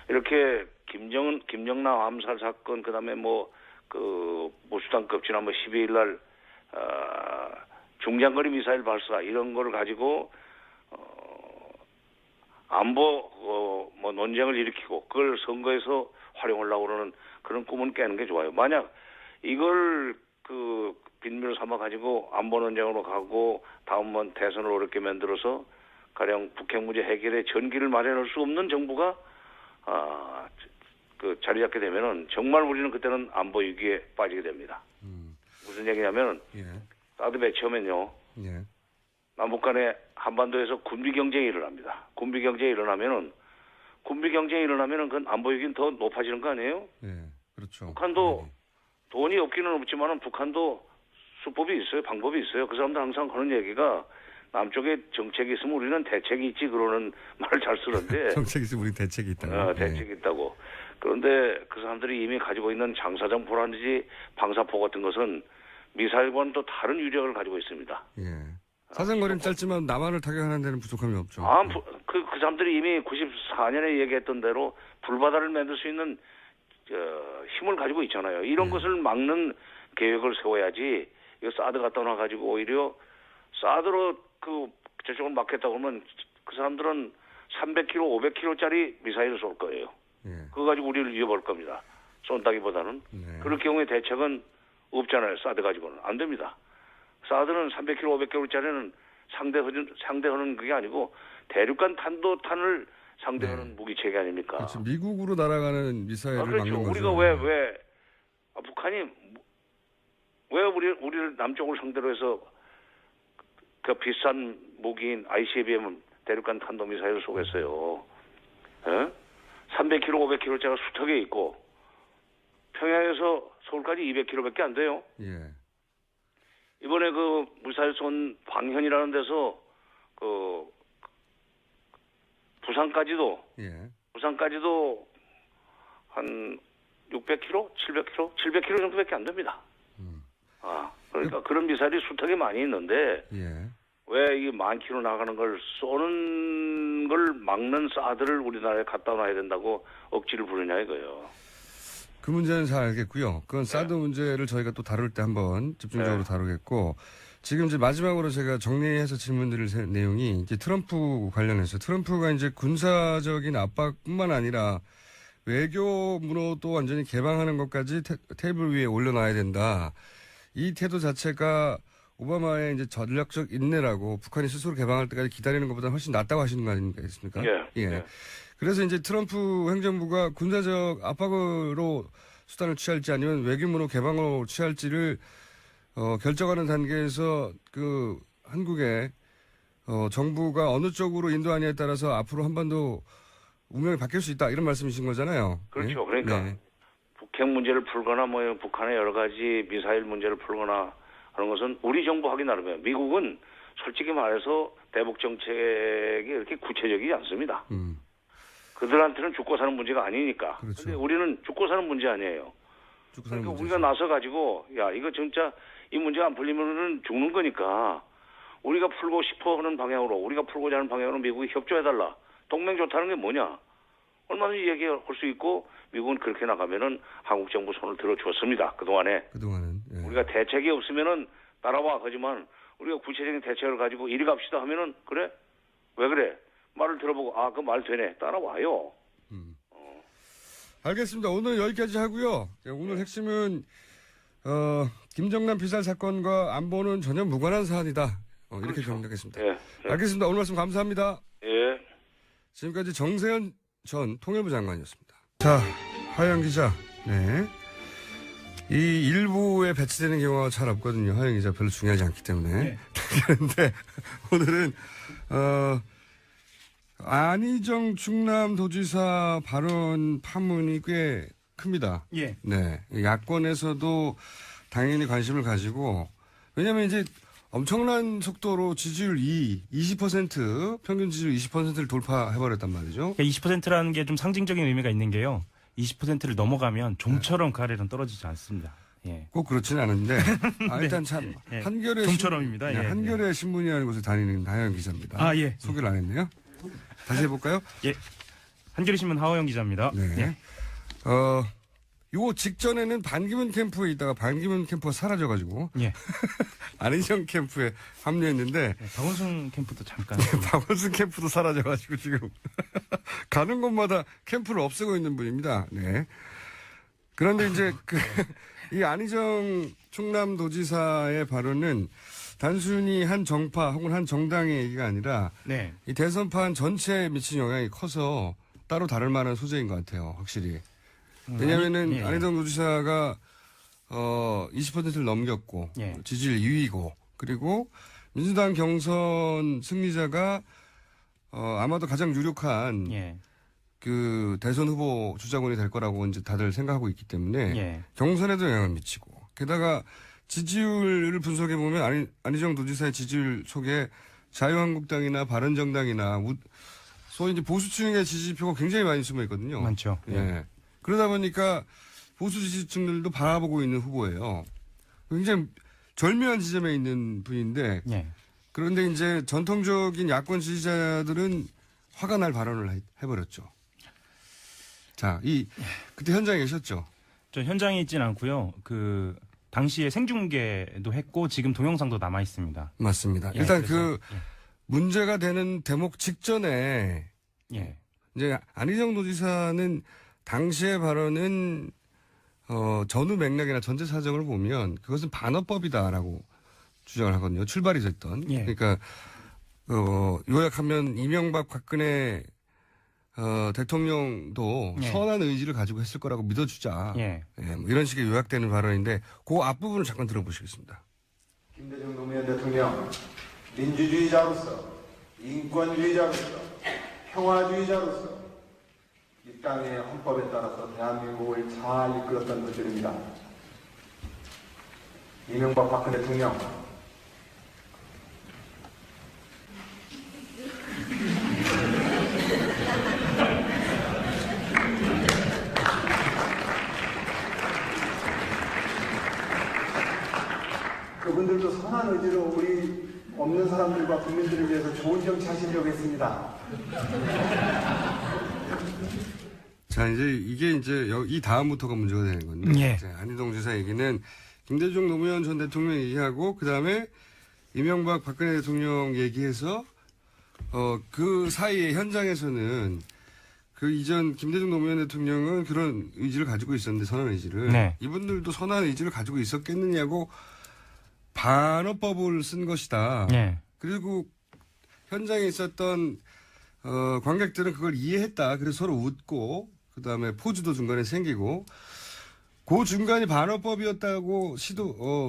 이렇게 김정남 암살 사건 그다음에 무수단급 지난번 12일 날 중장거리 미사일 발사 이런 거를 가지고 안보 논쟁을 일으키고 그걸 선거에서 활용하려고 그러는 그런 꿈은 깨는 게 좋아요. 만약 이걸 빈밀을 삼아 가지고 안보 논쟁으로 가고 다음번 대선을 어렵게 만들어서 가령 북핵 문제 해결에 전기를 마련할 수 없는 정부가 자리 잡게 되면은 정말 우리는 그때는 안보 위기에 빠지게 됩니다. 무슨 얘기냐면 예. 사드 배치하면요. 예. 남북 간에 한반도에서 군비 경쟁이 일어납니다. 군비 경쟁이 일어나면은 그건 안보 위기는 더 높아지는 거 아니에요? 예. 그렇죠. 북한도 돈이 없기는 없지만은 북한도 수법이 있어요. 방법이 있어요. 그 사람들 항상 하는 얘기가 남쪽에 정책이 있으면 우리는 대책이 있지 그러는 말을 잘 쓰는데 정책이 있으면 우리 대책이 있다. 대책이 있다고. 그런데 그 사람들이 이미 가지고 있는 장사정 보라든지 방사포 같은 것은 미사일과는 또 다른 유력을 가지고 있습니다. 예. 사정거리는 짧지만 남한을 타격하는 데는 부족함이 없죠. 그 사람들이 이미 94년에 얘기했던 대로 불바다를 만들 수 있는 힘을 가지고 있잖아요. 이런 것을 막는 계획을 세워야지. 이거 사드 갖다 놔가지고 오히려 사드로 저쪽을 막겠다고 하면 그 사람들은 300km, 500km짜리 미사일을 쏠 거예요. 예. 그거 가지고 우리를 이겨볼 겁니다. 쏜다기보다는. 네. 그럴 경우에 대책은 없잖아요. 사드 가지고는. 안 됩니다. 사드는 300km, 500km짜리는 상대하는 그게 아니고 대륙간 탄도탄을 상대하는 무기체계 아닙니까? 그렇죠. 미국으로 날아가는 미사일을 그렇죠. 막는 거죠. 우리가 북한이 왜 우리를 남쪽을 상대로 해서 그 비싼 무기인 ICBM 대륙간 탄도미사일을 쏘겠어요. 300km, 500km짜리 수턱에 있고 평양에서 서울까지 200km밖에 안 돼요. 예. 이번에 그 미사일 쏜 방현이라는 데서 부산까지도 한 600km, 700km 정도밖에 안 됩니다. 그러니까 그런 미사일이 수턱에 많이 있는데 왜 이 만 킬로 나가는 걸 쏘는 걸 막는 사드를 우리나라에 갖다 놔야 된다고 억지를 부르냐 이거예요. 그 문제는 잘 알겠고요. 그건 사드 문제를 저희가 또 다룰 때 한번 집중적으로 다루겠고 지금 이제 마지막으로 제가 정리해서 질문드릴 내용이 이제 트럼프 관련해서 트럼프가 이제 군사적인 압박뿐만 아니라 외교 문호도 완전히 개방하는 것까지 테이블 위에 올려놔야 된다. 이 태도 자체가 오바마의 이제 전략적 인내라고 북한이 스스로 개방할 때까지 기다리는 것보다 훨씬 낫다고 하시는 거 아니겠습니까? 예. 그래서 이제 트럼프 행정부가 군사적 압박으로 수단을 취할지 아니면 외교문호 개방으로 취할지를 결정하는 단계에서 한국의 정부가 어느 쪽으로 인도하냐에 따라서 앞으로 한반도 운명이 바뀔 수 있다 이런 말씀이신 거잖아요. 그렇죠. 네? 그러니까 네. 북핵 문제를 풀거나 뭐 북한의 여러 가지 미사일 문제를 풀거나 하는 것은 우리 정부 하기 나름이에요. 미국은 솔직히 말해서 대북 정책이 이렇게 구체적이지 않습니다. 그들한테는 죽고 사는 문제가 아니니까. 그렇죠. 근데 우리는 죽고 사는 문제 아니에요. 죽고 사는 그러니까 문제죠. 우리가 나서 가지고 야 이거 진짜 이 문제가 안 풀리면은 죽는 거니까 우리가 풀고 싶어 하는 방향으로 우리가 풀고자 하는 방향으로 미국이 협조해달라. 동맹 좋다는 게 뭐냐? 얼마든지 얘기할 수 있고 미국은 그렇게 나가면은 한국 정부 손을 들어주었습니다. 그동안에 그동안은. 예. 우리가 대책이 없으면은 따라와. 하지만 우리가 구체적인 대책을 가지고 이리 갑시다 하면은 그래? 왜 그래? 말을 들어보고 아 그 말 되네. 따라와요. 알겠습니다. 오늘 여기까지 하고요. 오늘 핵심은 김정남 피살 사건과 안보는 전혀 무관한 사안이다. 이렇게 그렇죠. 정리하겠습니다. 예. 예. 알겠습니다. 오늘 말씀 감사합니다. 예. 지금까지 정세현 전 통일부 장관이었습니다. 자, 하영 기자. 네. 이 일부에 배치되는 경우가 잘 없거든요. 하영 기자 별로 중요하지 않기 때문에. 네. 그런데 오늘은 안희정 충남도지사 발언 파문이 꽤 큽니다. 예. 네. 야권에서도 당연히 관심을 가지고, 왜냐면 이제 엄청난 속도로 지지율 20% 평균 지지율 20%를 돌파해버렸단 말이죠. 20%라는 게 좀 상징적인 의미가 있는 게요. 20%를 넘어가면 좀처럼 그 아래는 떨어지지 않습니다. 예. 꼭 그렇지는 않은데, 일단 참, 예. 한겨레. 좀처럼입니다. 네, 예. 한겨레 신문이라는 곳에 다니는 하영 기자입니다. 아, 예. 소개를 안 했네요. 다시 해볼까요? 예. 한겨레신문 하호영 기자입니다. 네. 예. 요 직전에는 반기문 캠프에 있다가 반기문 캠프가 사라져가지고, 예. 안희정 캠프에 합류했는데, 박원순 캠프도 잠깐. 박원순 캠프도 사라져가지고 지금 가는 곳마다 캠프를 없애고 있는 분입니다. 네. 그런데 이제 이 안희정 충남도지사의 발언은 단순히 한 정파 혹은 한 정당의 얘기가 아니라 네. 이 대선판 전체에 미친 영향이 커서 따로 다룰 만한 소재인 것 같아요. 확실히. 왜냐하면은 예. 안희정 도지사가 20%를 넘겼고 예. 지지율 2위고 그리고 민주당 경선 승리자가 아마도 가장 유력한 예. 그 대선 후보 주자군이 될 거라고 이제 다들 생각하고 있기 때문에 예. 경선에도 영향을 미치고 게다가 지지율을 분석해 보면 안희정 도지사의 지지율 속에 자유한국당이나 바른정당이나 소위 이제 보수층의 지지표가 굉장히 많이 숨어 있거든요. 많죠. 예. 그러다 보니까 보수 지지층들도 바라보고 있는 후보예요. 굉장히 절묘한 지점에 있는 분인데 예. 그런데 이제 전통적인 야권 지지자들은 화가 날 발언을 해버렸죠. 자, 그때 현장에 계셨죠? 저 현장에 있진 않고요. 그 당시에 생중계도 했고 지금 동영상도 남아 있습니다. 맞습니다. 예, 일단 그래서, 문제가 되는 대목 직전에 예. 이제 안희정 도지사는 당시의 발언은 전후 맥락이나 전체 사정을 보면 그것은 반어법이다라고 주장을 하거든요. 출발이 됐던. 예. 그러니까 요약하면 이명박 박근혜 대통령도 예. 선한 의지를 가지고 했을 거라고 믿어주자. 예. 뭐 이런 식의 요약되는 발언인데 그 앞부분을 잠깐 들어보시겠습니다. 김대중 노무현 대통령 민주주의자로서 인권주의자로서 평화주의자로서 이 땅의 헌법에 따라서 대한민국을 잘 이끌었던 분들입니다. 이명박 박근혜 대통령 그분들도 선한 의지로 우리 없는 사람들과 국민들을 위해서 좋은 정치 하시려고 했습니다. 자, 이게 이 다음부터가 문제가 되는 건데. 예. 이제 안희정 지사 얘기는 김대중 노무현 전 대통령 얘기하고, 그 다음에 이명박 박근혜 대통령 얘기해서, 그 사이에 현장에서는 그 이전 김대중 노무현 대통령은 그런 의지를 가지고 있었는데, 선한 의지를. 네. 이분들도 선한 의지를 가지고 있었겠느냐고 반어법을 쓴 것이다. 예. 그리고 현장에 있었던 관객들은 그걸 이해했다. 그래서 서로 웃고 그다음에 포즈도 중간에 생기고 그 중간이 반어법이었다고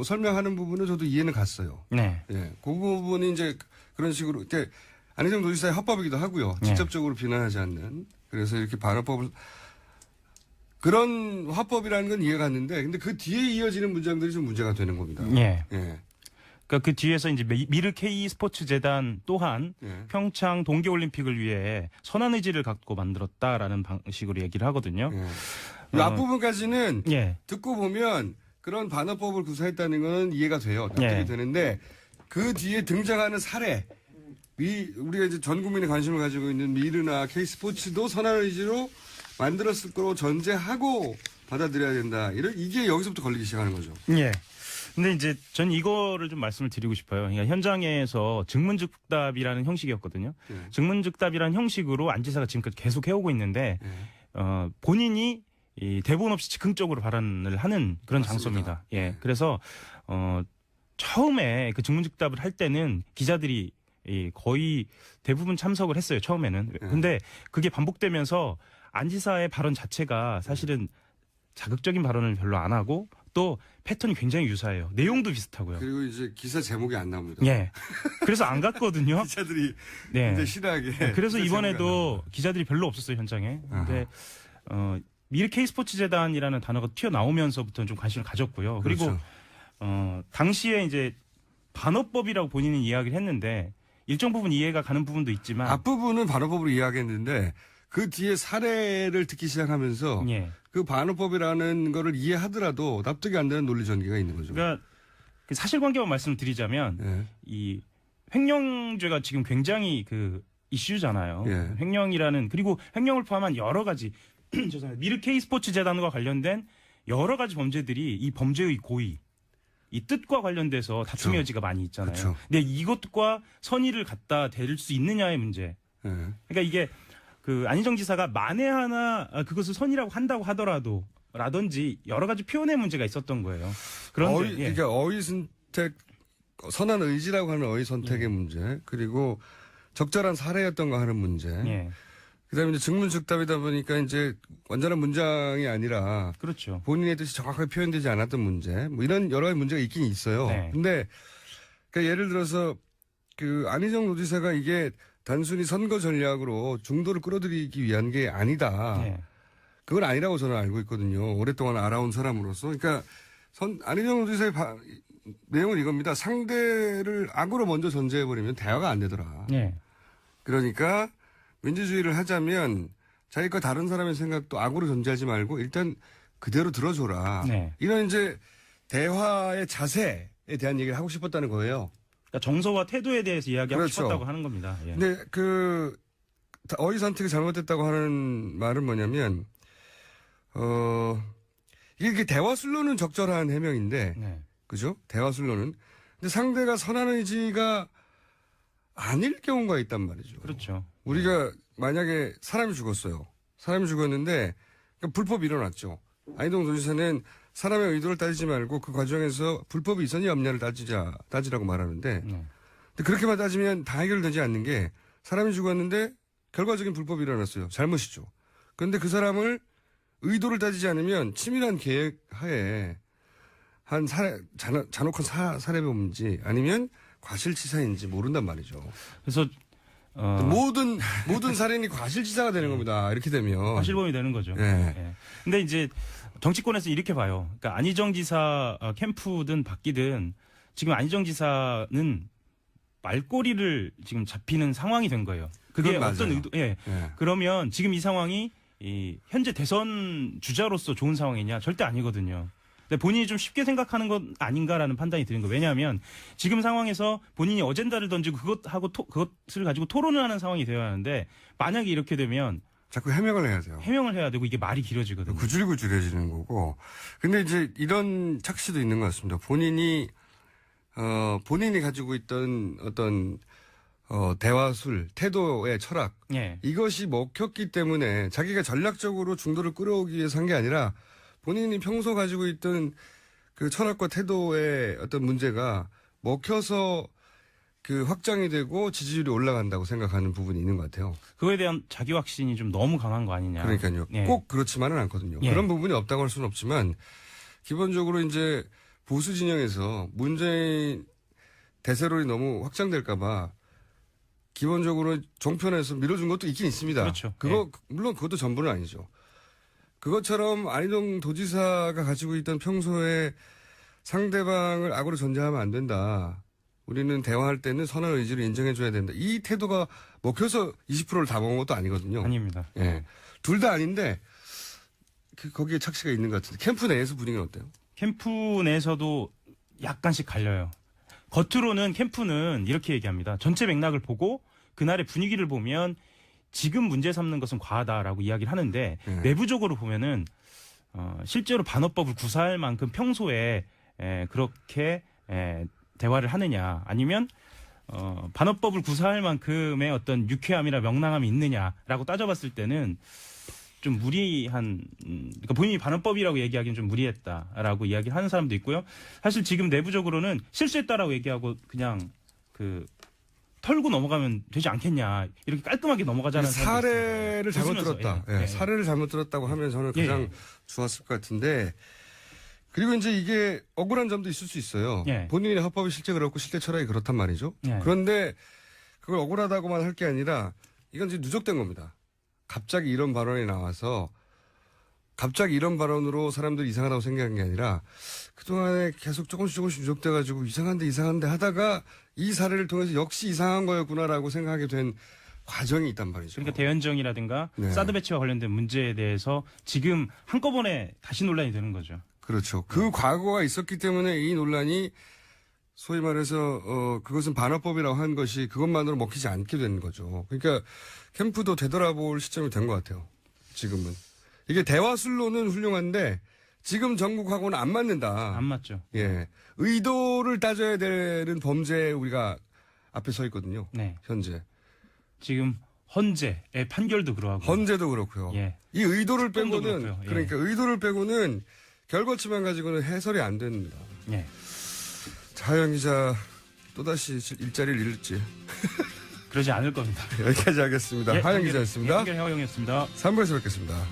설명하는 부분은 저도 이해는 갔어요. 네. 예. 그 부분이 이제 그런 식으로, 안희정 도지사의 합법이기도 하고요. 직접적으로 비난하지 않는. 그래서 이렇게 반어법을, 그런 화법이라는 건 이해가 갔는데, 근데 그 뒤에 이어지는 문장들이 좀 문제가 되는 겁니다. 예. 예. 그러니까 그 뒤에서 이제 미르 K 스포츠 재단 또한 예. 평창 동계올림픽을 위해 선한 의지를 갖고 만들었다라는 방식으로 얘기를 하거든요. 예. 이 앞부분까지는 예. 듣고 보면 그런 반어법을 구사했다는 건 이해가 돼요. 납득이 예. 되는데 그 뒤에 등장하는 사례, 우리가 이제 전 국민의 관심을 가지고 있는 미르나 K스포츠도 선한 의지로 만들었을 거로 전제하고 받아들여야 된다. 이게 여기서부터 걸리기 시작하는 거죠. 예. 근데 이제 전 이거를 좀 말씀을 드리고 싶어요. 그러니까 현장에서 증문즉답이라는 형식이었거든요. 예. 증문즉답이라는 형식으로 안 지사가 지금까지 계속 해오고 있는데 본인이 이 대본 없이 즉흥적으로 발언을 하는 그런 맞습니다. 장소입니다. 예. 그래서 처음에 그 증문즉답을 할 때는 기자들이 거의 대부분 참석을 했어요. 처음에는. 근데 그게 반복되면서 안 지사의 발언 자체가 사실은 자극적인 발언을 별로 안 하고 또 패턴이 굉장히 유사해요. 내용도 비슷하고요. 그리고 이제 기사 제목이 안 나옵니다. 예. 그래서 안 갔거든요. 기자들이 네. 굉장히 실하게. 그래서 기사 이번에도 기자들이 별로 없었어요, 현장에. 근데 미르 K 스포츠 재단이라는 단어가 튀어나오면서부터는 좀 관심을 가졌고요. 그리고 그렇죠. 당시에 이제 반어법이라고 본인은 이야기를 했는데 일정 부분 이해가 가는 부분도 있지만 앞부분은 반어법으로 이해하겠는데 그 뒤에 사례를 듣기 시작하면서 예. 그 반어법이라는 거를 이해하더라도 납득이 안 되는 논리 전개가 있는 거죠. 그러니까 그 사실관계만 말씀드리자면 예. 이 횡령죄가 지금 굉장히 그 이슈잖아요. 예. 횡령이라는 그리고 횡령을 포함한 여러 가지 죄송합니다. 미르 K 스포츠 재단과 관련된 여러 가지 범죄들이 이 범죄의 고의 이 뜻과 관련돼서 다툼의 여지가 많이 있잖아요. 그쵸. 근데 이것과 선의를 갖다 댈 수 있느냐의 문제. 예. 그러니까 이게 그 안희정 지사가 만에 하나 그것을 선의라고 한다고 하더라도 라든지 여러 가지 표현의 문제가 있었던 거예요. 그런데 그러니까 어휘 선택, 선한 의지라고 하는 어휘 선택의 문제, 그리고 적절한 사례였던가 하는 문제. 예. 그다음에 이제 증문즉답이다 보니까 이제 완전한 문장이 아니라 그렇죠. 본인의 뜻이 정확하게 표현되지 않았던 문제, 뭐 이런 여러 가지 문제가 있긴 있어요. 네. 근데 그러니까 예를 들어서 그 안희정 도지사가 이게 단순히 선거 전략으로 중도를 끌어들이기 위한 게 아니다. 예. 그건 아니라고 저는 알고 있거든요. 오랫동안 알아온 사람으로서. 그러니까 안희정 도지사의 내용은 이겁니다. 상대를 악으로 먼저 전제해버리면 대화가 안 되더라. 예. 그러니까 민주주의를 하자면 자기과 다른 사람의 생각도 악으로 전제하지 말고 일단 그대로 들어줘라. 네. 이런 이제 대화의 자세에 대한 얘기를 하고 싶었다는 거예요. 그러니까 정서와 태도에 대해서 이야기하고 그렇죠. 싶었다고 하는 겁니다. 예. 근데 그 어휘 선택이 잘못됐다고 하는 말은 뭐냐면 이게 대화 술로는 적절한 해명인데 네. 그죠? 대화 술로는. 근데 상대가 선한 의지가 아닐 경우가 있단 말이죠. 그렇죠. 우리가 만약에 사람이 죽었어요. 사람이 죽었는데 그러니까 불법이 일어났죠. 안희정 도지사는 사람의 의도를 따지지 말고 그 과정에서 불법이 있었냐 없냐를 따지라고 말하는데 근데 그렇게만 따지면 다 해결되지 않는 게 사람이 죽었는데 결과적인 불법이 일어났어요. 잘못이죠. 그런데 그 사람을 의도를 따지지 않으면 치밀한 계획 하에 한 잔혹한 살해범인지 아니면 과실치사인지 모른단 말이죠. 그래서 모든 살인이 과실치사가 되는 겁니다. 이렇게 되면 과실범이 되는 거죠. 네. 예. 근데 이제 정치권에서 이렇게 봐요. 그러니까 안희정 지사 캠프든 바뀌든 지금 안희정 지사는 말꼬리를 지금 잡히는 상황이 된 거예요. 그게 그건 어떤 맞아요. 의도? 예. 예. 그러면 지금 이 상황이 현재 대선 주자로서 좋은 상황이냐? 절대 아니거든요. 근데 본인이 좀 쉽게 생각하는 것 아닌가라는 판단이 드는 거예요. 왜냐하면 지금 상황에서 본인이 어젠다를 던지고 그것을 가지고 토론을 하는 상황이 되어야 하는데 만약에 이렇게 되면 자꾸 해명을 해야 돼요. 해명을 해야 되고 이게 말이 길어지거든요. 구질구질해지는 거고. 근데 이제 이런 착시도 있는 것 같습니다. 본인이 가지고 있던 어떤 대화술, 태도의 철학 예. 이것이 먹혔기 때문에 자기가 전략적으로 중도를 끌어오기 위해서 한 게 아니라 본인이 평소 가지고 있던 그 철학과 태도의 어떤 문제가 먹혀서 그 확장이 되고 지지율이 올라간다고 생각하는 부분이 있는 것 같아요. 그거에 대한 자기 확신이 좀 너무 강한 거 아니냐. 그러니까요. 예. 꼭 그렇지만은 않거든요. 예. 그런 부분이 없다고 할 수는 없지만 기본적으로 이제 보수 진영에서 문재인 대세론이 너무 확장될까봐 기본적으로 종편에서 밀어준 것도 있긴 있습니다. 그렇죠. 물론 그것도 전부는 아니죠. 그것처럼 안희정 도지사가 가지고 있던 평소에 상대방을 악으로 전제하면 안 된다. 우리는 대화할 때는 선한 의지를 인정해줘야 된다. 이 태도가 먹혀서 20%를 다 먹은 것도 아니거든요. 아닙니다. 예. 둘 다 아닌데, 거기에 착시가 있는 것 같은데, 캠프 내에서 분위기는 어때요? 캠프 내에서도 약간씩 갈려요. 겉으로는 캠프는 이렇게 얘기합니다. 전체 맥락을 보고 그날의 분위기를 보면 지금 문제 삼는 것은 과하다라고 이야기를 하는데 내부적으로 보면은 실제로 반어법을 구사할 만큼 평소에 그렇게 대화를 하느냐 아니면 반어법을 구사할 만큼의 어떤 유쾌함이나 명랑함이 있느냐라고 따져봤을 때는 좀 무리한, 그러니까 본인이 반어법이라고 얘기하기는 좀 무리했다라고 이야기를 하는 사람도 있고요. 사실 지금 내부적으로는 실수했다라고 얘기하고 그냥 털고 넘어가면 되지 않겠냐. 이렇게 깔끔하게 넘어가자는 사례를 잘못 들었다. 예. 사례를 잘못 들었다고 하면 저는 가장 좋았을 것 같은데, 그리고 이제 이게 억울한 점도 있을 수 있어요. 예. 본인의 합법이 실제 그렇고 실제 철학이 그렇단 말이죠. 예. 그런데 그걸 억울하다고만 할 게 아니라 이건 이제 누적된 겁니다. 갑자기 이런 발언이 나와서 갑자기 이런 발언으로 사람들이 이상하다고 생각한 게 아니라 그동안에 계속 조금씩 누적돼가지고 이상한데 하다가 이 사례를 통해서 역시 이상한 거였구나라고 생각하게 된 과정이 있단 말이죠. 그러니까 대연정이라든가 네. 사드 배치와 관련된 문제에 대해서 지금 한꺼번에 다시 논란이 되는 거죠. 그렇죠. 그 과거가 있었기 때문에 이 논란이 소위 말해서 그것은 반어법이라고 한 것이 그것만으로 먹히지 않게 되는 거죠. 그러니까 캠프도 되돌아볼 시점이 된 것 같아요. 지금은. 이게 대화술로는 훌륭한데 지금 정국하고는 안 맞는다. 안 맞죠. 예. 의도를 따져야 되는 범죄에 우리가 앞에 서 있거든요. 네. 현재. 지금 헌재의 판결도 그러하고. 헌재도 그렇고요. 예. 이 의도를 특검도 빼고는 그렇고요. 예. 그러니까 의도를 빼고는 결과치만 가지고는 해설이 안 됩니다. 예. 하영 기자 또다시 일자리를 잃을지 그러지 않을 겁니다. 여기까지 하겠습니다. 하영 기자였습니다. 한결 허영이었습니다. 3부에서 뵙겠습니다.